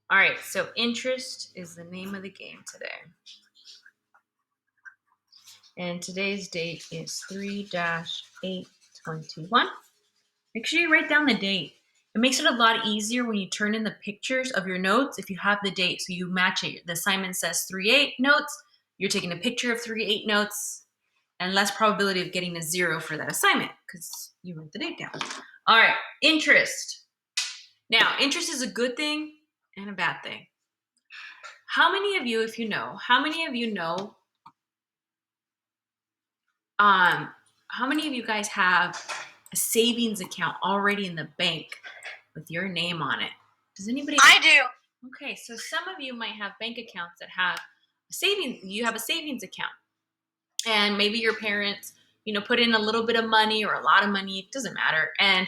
All right, so interest is the name of the game today. And today's date is 3-8/21. Make sure you write down the date. It makes it a lot easier when you turn in the pictures of your notes if you have the date. So you match it. The assignment says 3-8 notes. You're taking a picture of 3-8 notes, and less probability of getting a 0 for that assignment because you wrote the date down. All right, interest. Now, interest is a good thing and a bad thing. How many of you, if you know, how many of you guys have a savings account already in the bank with your name on it? Does anybody? I do. Okay, so some of you might have bank accounts that have savings. You have a savings account, and maybe your parents, put in a little bit of money or a lot of money. It doesn't matter, and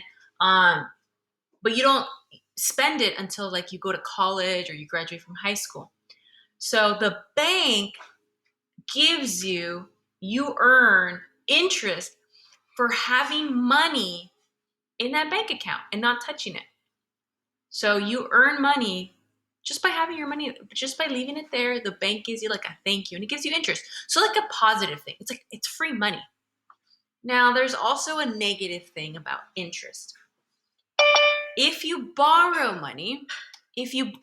but you don't spend it until like you go to college or you graduate from high school. So the bank gives you earn interest for having money in that bank account and not touching it. So you earn money just by having your money, just by leaving it there. The bank gives you like a thank you and it gives you interest. So like a positive thing. It's like it's free money. Now there's also a negative thing about interest. If you borrow money, the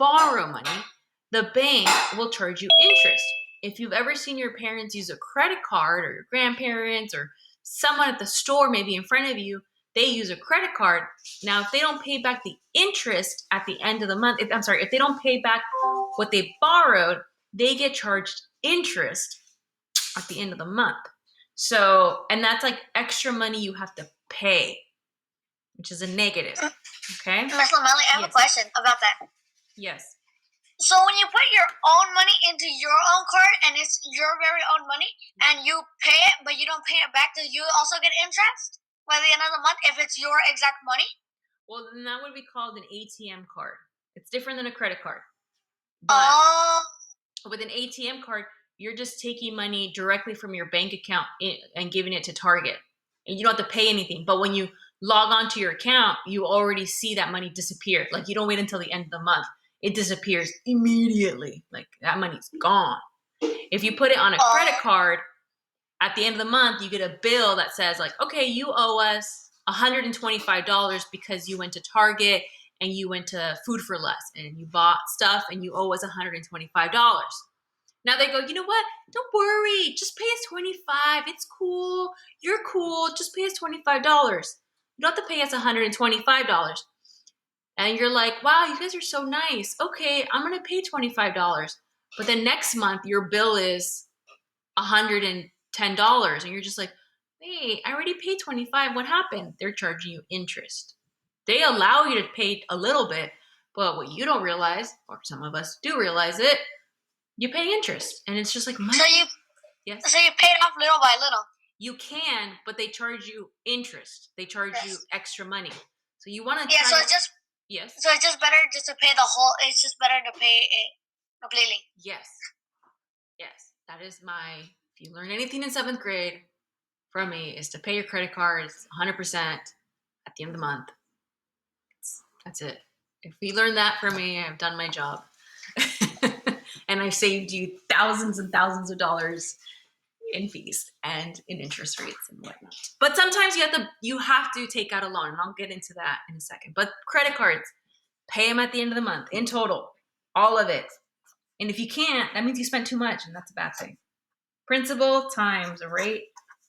bank will charge you interest. If you've ever seen your parents use a credit card, or your grandparents or someone at the store maybe in front of you, they use a credit card. Now, if they don't pay back the interest at the end of the month, if they don't pay back what they borrowed, they get charged interest at the end of the month. So, and that's like extra money you have to pay, which is a negative. Okay? Ms. Lamelli, I have a question about that. Yes. So when you put your own money into your own card and it's your very own money and you pay it but you don't pay it back, do you also get interest by the end of the month if it's your exact money? Well, then that would be called an ATM card. It's different than a credit card. But with an ATM card, you're just taking money directly from your bank account and giving it to Target. And you don't have to pay anything. But when you log onto your account, you already see that money disappear. Like you don't wait until the end of the month. It disappears immediately. Like that money's gone. If you put it on a credit card, at the end of the month, you get a bill that says like, okay, you owe us $125 because you went to Target and you went to Food for Less and you bought stuff and you owe us $125. Now they go, you know what? Don't worry. Just pay us $25. It's cool. You're cool. Just pay us $25. You don't have to pay us $125. And you're like, wow, you guys are so nice. Okay, I'm going to pay $25. But then next month, your bill is $110. And you're just like, hey, I already paid $25. What happened? They're charging you interest. They allow you to pay a little bit. But what you don't realize, or some of us do realize it, you pay interest. And it's just like money. Yes. So you pay it off little by little. You can, but they charge you interest. They charge you extra money. So you want to Yes. So it's just better just to pay the whole. It's just better to pay it completely. Yes. That is if you learn anything in 7th grade from me, is to pay your credit cards 100% at the end of the month. That's it. If you learn that from me, I've done my job. And I've saved you thousands and thousands of dollars in fees and in interest rates and whatnot. But sometimes you have to take out a loan, and I'll get into that in a second. But credit cards, pay them at the end of the month in total, all of it. And if you can't, that means you spent too much, and that's a bad thing. Principal times rate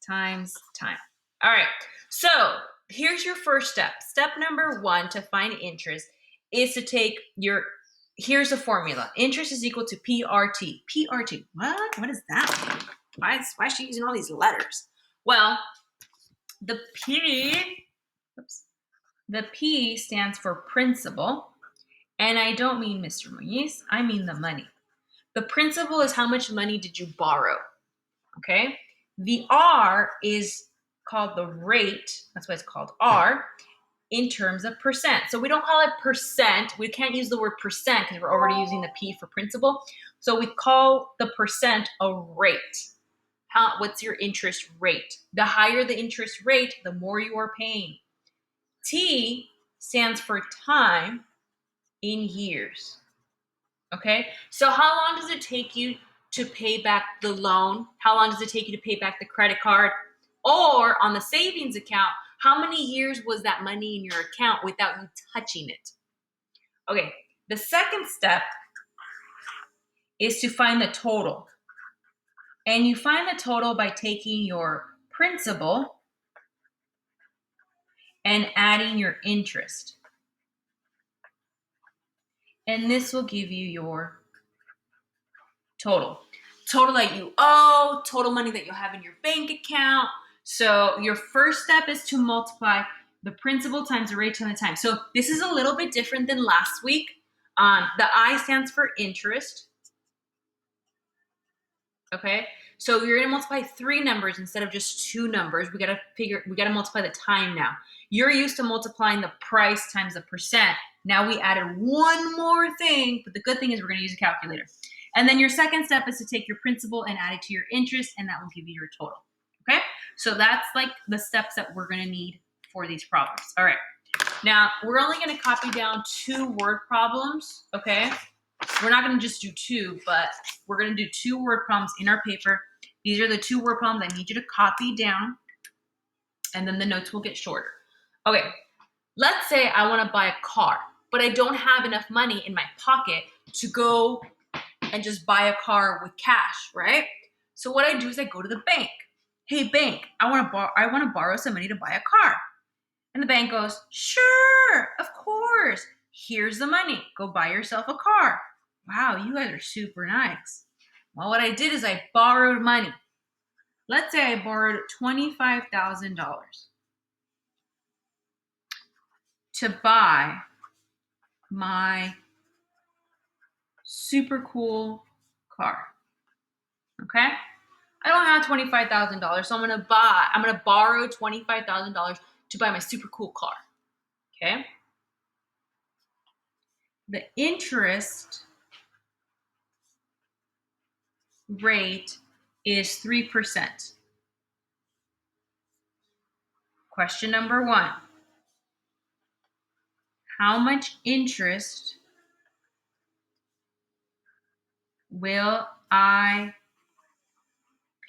times time. All right. So here's your first step. Step number 1 to find interest is to take here's the formula. Interest is equal to PRT. PRT. What? What does that mean? Why is she using all these letters? Well, the P stands for principal. And I don't mean Mr. Muñiz. I mean the money. The principal is how much money did you borrow. Okay? The R is called the rate. That's why it's called R in terms of percent. So we don't call it percent. We can't use the word percent because we're already using the P for principal. So we call the percent a rate. What's your interest rate? The higher the interest rate, the more you are paying. T stands for time in years. Okay, so how long does it take you to pay back the loan? How long does it take you to pay back the credit card? Or on the savings account, how many years was that money in your account without you touching it? Okay, the second step is to find the total. And you find the total by taking your principal and adding your interest. And this will give you your total. Total that you owe, total money that you'll have in your bank account. So your first step is to multiply the principal times the rate times the time. So this is a little bit different than last week. The I stands for interest. Okay, so you're gonna multiply 3 numbers instead of just 2 numbers. We gotta multiply the time now. You're used to multiplying the price times the percent. Now we added one more thing, but the good thing is we're gonna use a calculator. And then your second step is to take your principal and add it to your interest, and that will give you your total. Okay, so that's like the steps that we're gonna need for these problems. All right, now we're only gonna copy down 2 word problems, okay? We're not going to just do 2, but we're going to do 2 word problems in our paper. These are the 2 word problems I need you to copy down, and then the notes will get shorter. Okay, let's say I want to buy a car, but I don't have enough money in my pocket to go and just buy a car with cash, right? So what I do is I go to the bank. Hey, bank, I want to borrow some money to buy a car. And the bank goes, sure, of course. Here's the money. Go buy yourself a car. Wow, you guys are super nice. Well, what I did is I borrowed money. Let's say I borrowed $25,000 to buy my super cool car. Okay? I don't have $25,000, so I'm gonna borrow $25,000 to buy my super cool car. Okay? The interest rate is 3%. Question number 1. How much interest will I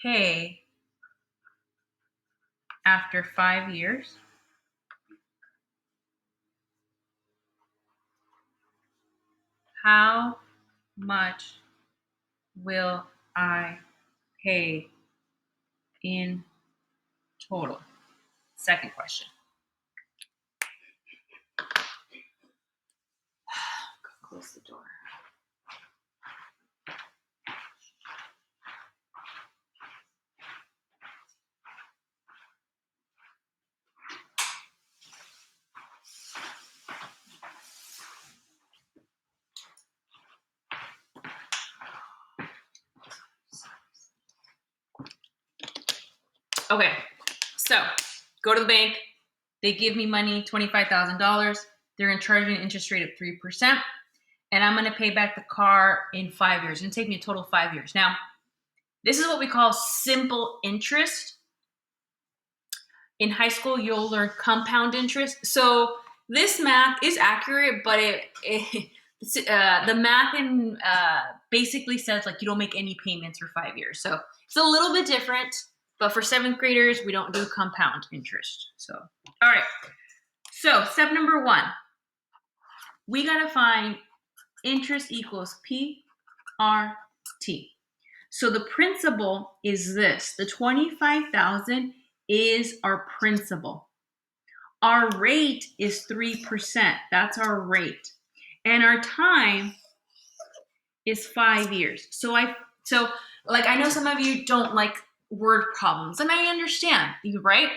pay after 5 years? How much will I pay in total? Second question. Close the door. Okay, so go to the bank. They give me money, $25,000. They're going to charge me an interest rate of 3%. And I'm going to pay back the car in 5 years. It's going to take me a total of 5 years. Now, this is what we call simple interest. In high school, you'll learn compound interest. So this math is accurate, but the math basically says like you don't make any payments for 5 years. So it's a little bit different, but for 7th graders, we don't do compound interest. So, all right. So step number 1, we got to find interest equals PRT. So the principal is this. The 25,000 is our principal. Our rate is 3%. That's our rate. And our time is 5 years. So I know some of you don't like word problems, and I understand, right?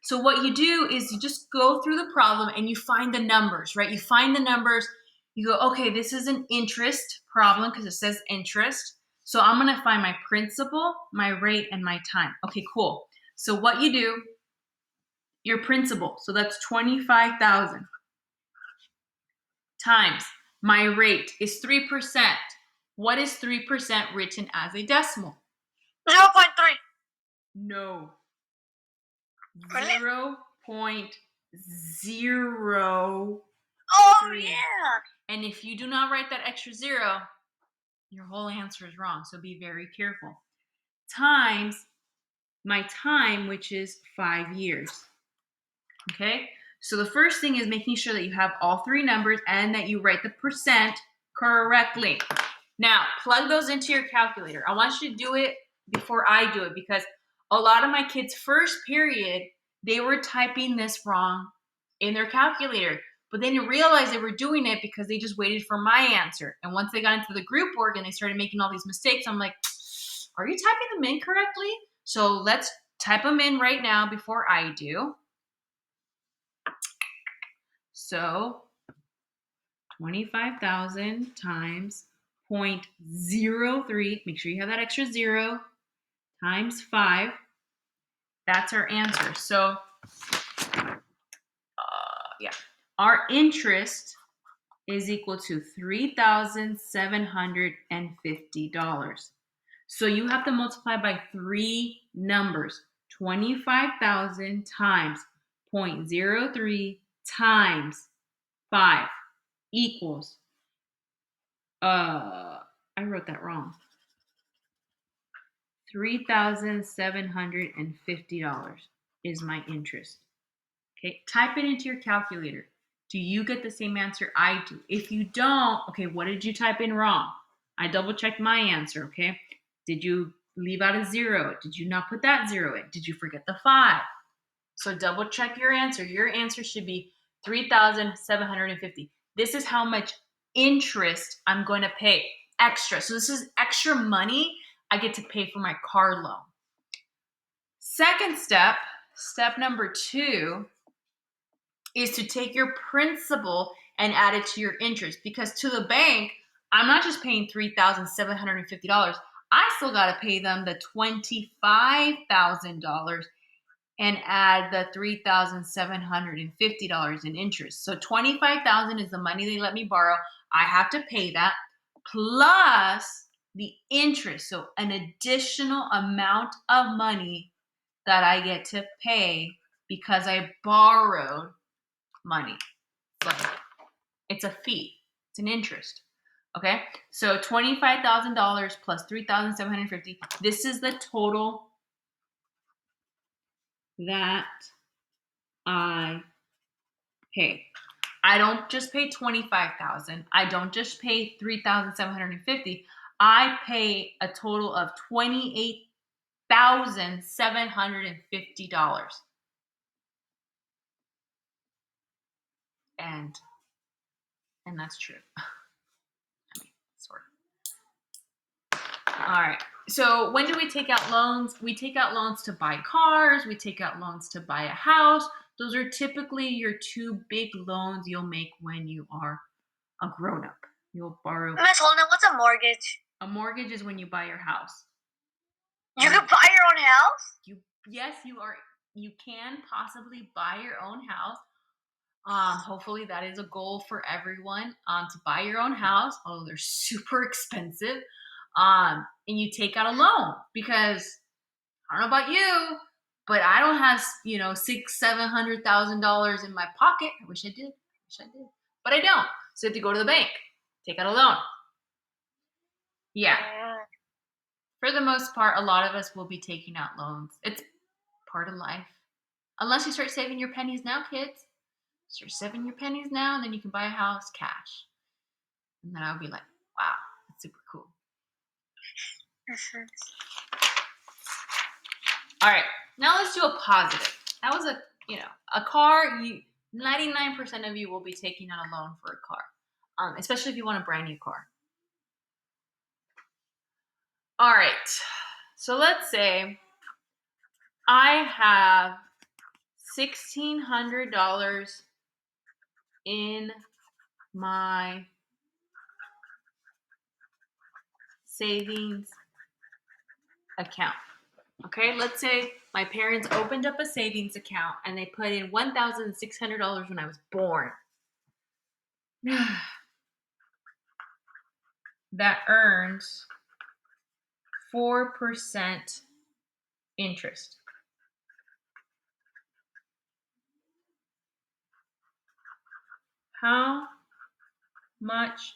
So what you do is you just go through the problem and you find the numbers, right? You find the numbers, you go, okay, this is an interest problem because it says interest. So I'm going to find my principal, my rate, and my time. Okay, cool. So what you do, your principal, so that's 25,000 times my rate is 3%. What is 3% written as a decimal? 0.3. No. Really? 0.03. Oh, 3. yeah. And if you do not write that extra 0, your whole answer is wrong. So be very careful. Times my time, which is 5 years. Okay? So the first thing is making sure that you have all 3 numbers and that you write the percent correctly. Now, plug those into your calculator. I want you to do it before I do it because a lot of my kids' first period, they were typing this wrong in their calculator, but they didn't realize they were doing it because they just waited for my answer. And once they got into the group work and they started making all these mistakes, I'm like, are you typing them in correctly? So let's type them in right now before I do. So 25,000 times 0.03, make sure you have that extra 0, times 5. That's our answer. So, yeah, our interest is equal to $3,750. So you have to multiply by 3 numbers. 25,000 times 0.03 times 5 equals, I wrote that wrong. $3,750 is my interest. Okay, type it into your calculator. Do you get the same answer I do? If you don't, okay, what did you type in wrong? I double checked my answer, okay? Did you leave out a 0? Did you not put that 0 in? Did you forget the 5? So double check your answer. Your answer should be 3,750. This is how much interest I'm going to pay extra. So this is extra money I get to pay for my car loan. Second step, step number 2, is to take your principal and add it to your interest, because to the bank, I'm not just paying $3,750. I still got to pay them the $25,000 and add the $3,750 in interest. So $25,000 is the money they let me borrow. I have to pay that plus the interest. So an additional amount of money that I get to pay because I borrowed money. It's a fee. It's an interest. Okay? So $25,000 plus $3,750. This is the total that I pay. I don't just pay $25,000. I don't just pay $3,750. I pay a total of $28,750. And that's true. I mean, sort of. All right. So when do we take out loans? We take out loans to buy cars. We take out loans to buy a house. Those are typically your 2 big loans you'll make when you are a grown-up. You'll borrow. Miss Holden, what's a mortgage? A mortgage is when you buy your house. You can buy your own house? You can possibly buy your own house. Hopefully that is a goal for everyone, to buy your own house. Although they're super expensive. And you take out a loan because I don't know about you, but I don't have, $600,000-$700,000 in my pocket. I wish I did, but I don't. So you have to go to the bank, take out a loan. Yeah. For the most part, a lot of us will be taking out loans. It's part of life. Unless you start saving your pennies now, kids. Start saving your pennies now, and then you can buy a house cash. And then I'll be like, wow, that's super cool. Mm-hmm. All right, now let's do a positive. That was a car. 99% of you will be taking out a loan for a car, especially if you want a brand new car. All right, so let's say I have $1,600 in my savings account. Okay, let's say my parents opened up a savings account and they put in $1,600 when I was born. That earns 4% interest. How much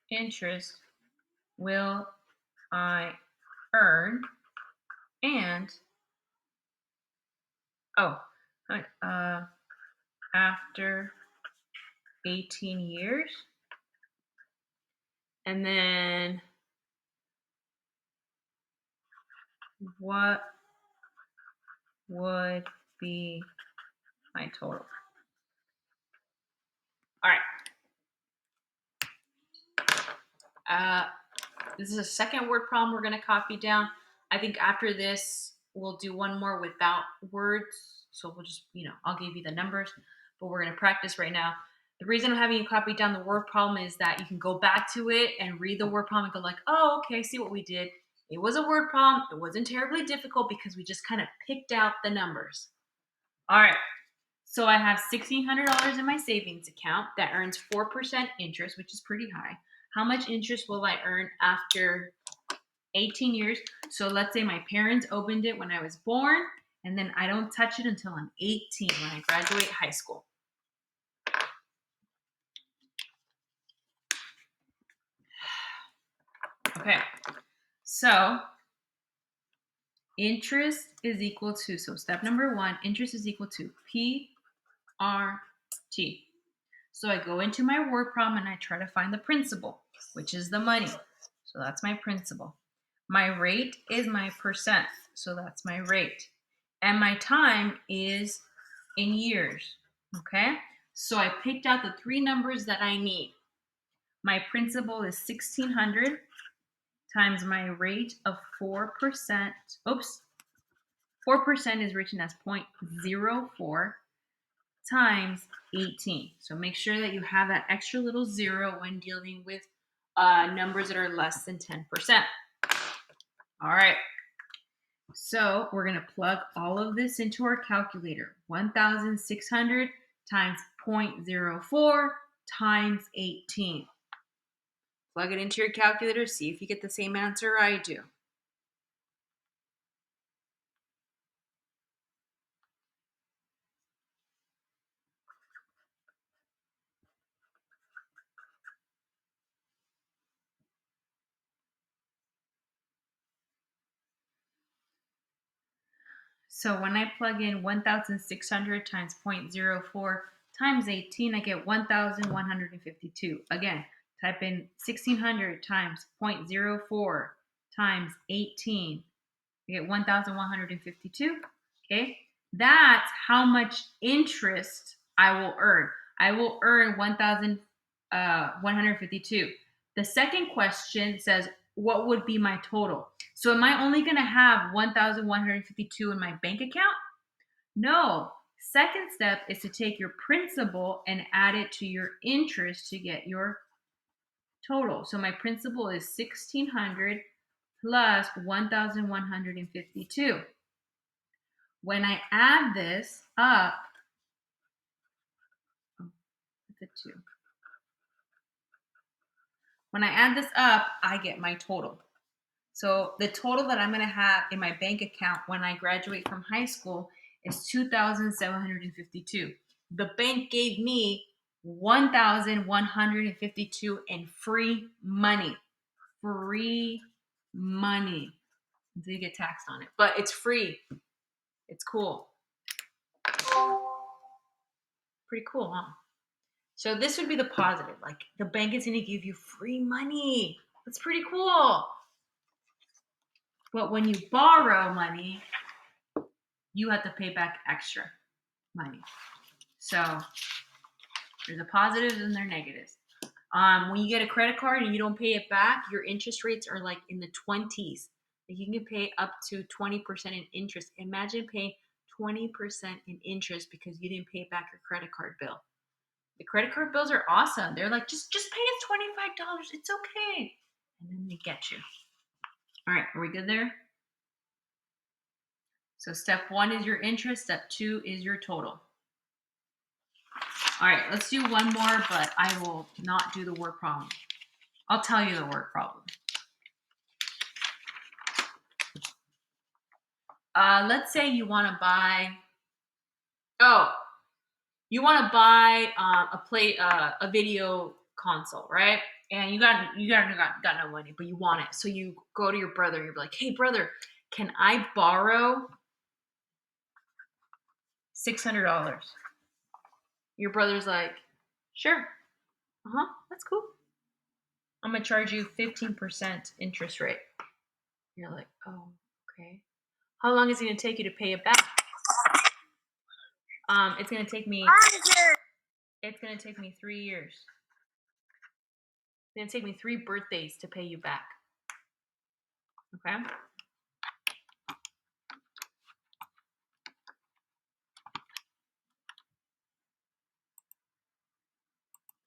interest will I earn? And after 18 years. And then what would be my total? All right. This is a second word problem we're going to copy down. I think after this, we'll do one more without words. So we'll just, I'll give you the numbers, but we're going to practice right now. The reason I'm having you copy down the word problem is that you can go back to it and read the word problem and go like, oh, okay, I see what we did. It was a word problem. It wasn't terribly difficult because we just kind of picked out the numbers. All right. So I have $1,600 in my savings account that earns 4% interest, which is pretty high. How much interest will I earn after 18 years? So let's say my parents opened it when I was born, and then I don't touch it until I'm 18 when I graduate high school. Okay, so interest is equal to, so step number 1, interest is equal to PRT. So I go into my word problem and I try to find the principal, which is the money. So that's my principal. My rate is my percent. So that's my rate. And my time is in years. Okay? So I picked out the 3 numbers that I need. My principal is 1,600 times my rate of 4%. Oops. 4% is written as 0.04 times 18. So make sure that you have that extra little zero when dealing with numbers that are less than 10%. All right. So we're going to plug all of this into our calculator. 1,600 times 0.04 times 18. Plug it into your calculator. See if you get the same answer I do. So when I plug in 1,600 times 0.04 times 18, I get 1,152. Again, type in 1,600 times 0.04 times 18. I get 1,152. Okay, that's how much interest I will earn. I will earn 1,152. The second question says, what would be my total? So am I only going to have 1,152 in my bank account? No. Second step is to take your principal and add it to your interest to get your total. So my principal is 1,600 plus 1,152. When I add this up, it's a 2. When I add this up, I get my total. So the total that I'm going to have in my bank account when I graduate from high school is 2,752. The bank gave me 1,152 in free money. Free money. Until you get taxed on it. But it's free. It's cool. Pretty cool, huh? So this would be the positive. Like the bank is going to give you free money. That's pretty cool. But when you borrow money, you have to pay back extra money. So there's the positives and there's negatives. When you get a credit card and you don't pay it back, your interest rates are like in the 20s. Like you can pay up to 20% in interest. Imagine paying 20% in interest because you didn't pay back your credit card bill. The credit card bills are awesome. They're like, just pay us $25. It's okay. And then they get you. All right, are we good there? So step 1 is your interest. Step 2 is your total. All right, let's do one more, but I will not do the word problem. I'll tell you the word problem. Let's say you want to buy, you want to buy a video console, right? And you got no money, but you want it. So you go to your brother and you're like, "Hey brother, can I borrow $600?" Your brother's like, "Sure. Uh-huh. That's cool. I'm going to charge you 15% interest rate." You're like, "Oh, okay. How long is it going to take you to pay it back?" It's going to take me it's going to take me 3 years. It's going to take me 3 birthdays to pay you back. Okay?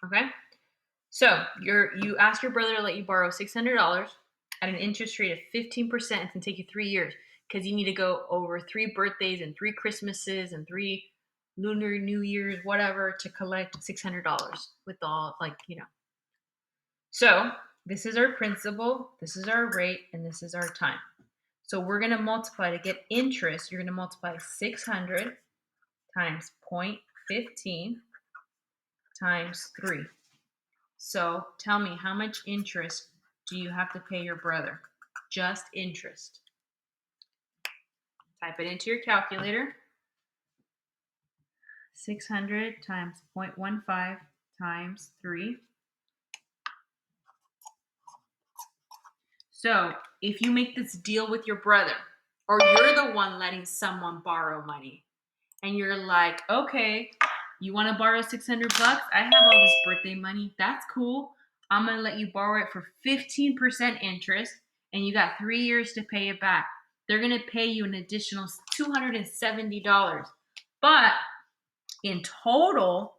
Okay? So, you ask your brother to let you borrow $600 at an interest rate of 15%. It's going to take you 3 years because you need to go over 3 birthdays and 3 Christmases and 3 Lunar New Year's, whatever, to collect $600 with all, So, this is our principal, this is our rate, and this is our time. So, we're going to multiply to get interest. You're going to multiply 600 times 0.15 times 3. So, tell me, how much interest do you have to pay your brother? Just interest. Type it into your calculator. 600 times 0.15 times 3. So, if you make this deal with your brother, or you're the one letting someone borrow money, and you're like, "Okay, you want to borrow 600 bucks? I have all this birthday money. That's cool. I'm going to let you borrow it for 15% interest, and you got 3 years to pay it back." They're going to pay you an additional $270. But in total,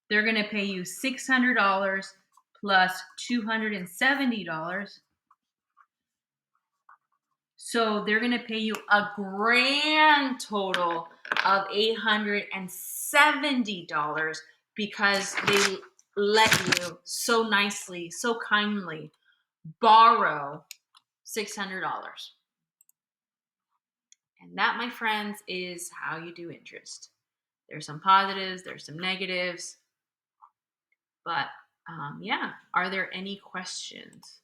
they're going to pay you $600 plus $270. So they're going to pay you a grand total of $870 because they let you so nicely, so kindly borrow $600. And that, my friends, is how you do interest. There's some positives, there's some negatives, but yeah. Are there any questions?